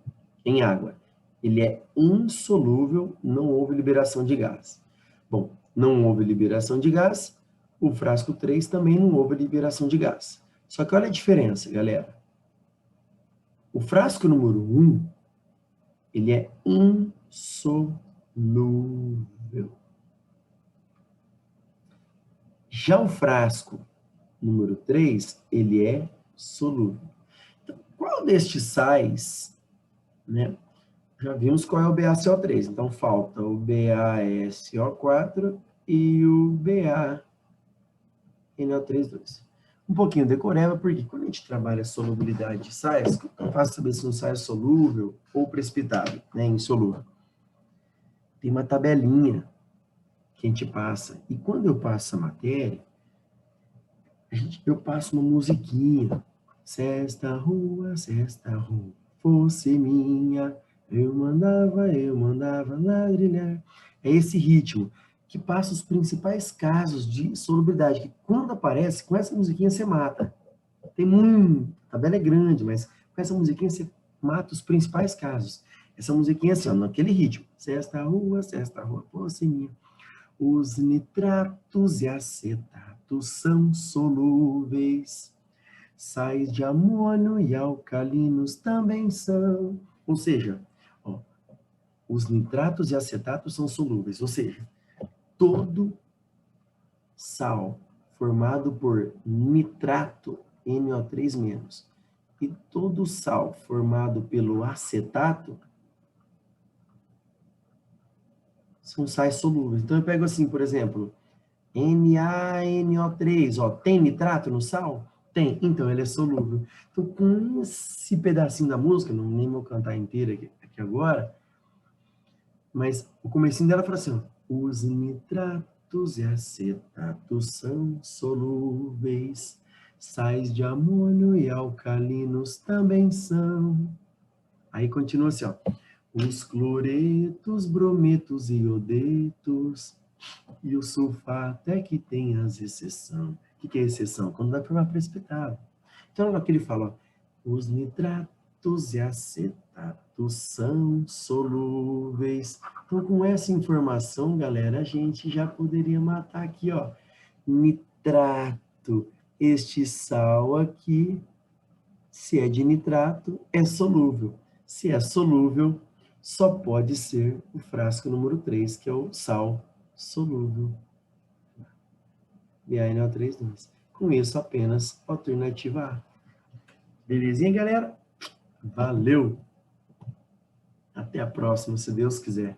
em água, ele é insolúvel, não houve liberação de gás. Bom, não houve liberação de gás, o frasco 3 também não houve liberação de gás. Só que olha a diferença, galera. O frasco número 1, ele é insolúvel. Já o frasco número 3, ele é solúvel. Então, qual destes sais, né? Já vimos qual é o BaCO3, então falta o BaSO4 e o BaNO3,2. Um pouquinho decoreba, porque quando a gente trabalha a solubilidade de sais, é fácil saber se um sai é solúvel ou precipitável, né, insolúvel. Tem uma tabelinha que a gente passa, e quando eu passo a matéria, eu passo uma musiquinha. Se esta rua fosse minha, eu mandava ladrilhar. É esse ritmo que passa os principais casos de solubilidade, que quando aparece, com essa musiquinha você mata. Tem muito, a tabela é grande, mas com essa musiquinha você mata os principais casos. Essa musiquinha assim, naquele ritmo. Se esta rua fosse minha. Os nitratos e acetatos são solúveis. Sais de amônio e alcalinos também são. Ou seja, os nitratos e acetatos são solúveis. Ou seja, todo sal formado por nitrato, NO3-, e todo sal formado pelo acetato são sais solúveis. Então, eu pego assim, por exemplo, NaNO3, ó, tem nitrato no sal? Tem, então ele é solúvel. Então, com esse pedacinho da música, não nem vou cantar inteira aqui agora, mas o comecinho dela fala assim, ó, os nitratos e acetatos são solúveis, sais de amônio e alcalinos também são. Aí continua assim, ó, os cloretos, brometos e iodetos, e o sulfato é que tem as exceções. O que é exceção? Quando vai formar precipitável. Então, aqui ele fala, ó, os nitratos e acetatos são solúveis. Então, com essa informação, galera, a gente já poderia matar aqui, ó, nitrato. Este sal aqui, se é de nitrato, é solúvel. Se é solúvel, só pode ser o frasco número 3, que é o sal solúvel. BaNO3,2. Com isso, apenas alternativa A. Belezinha, galera? Valeu! Até a próxima, se Deus quiser.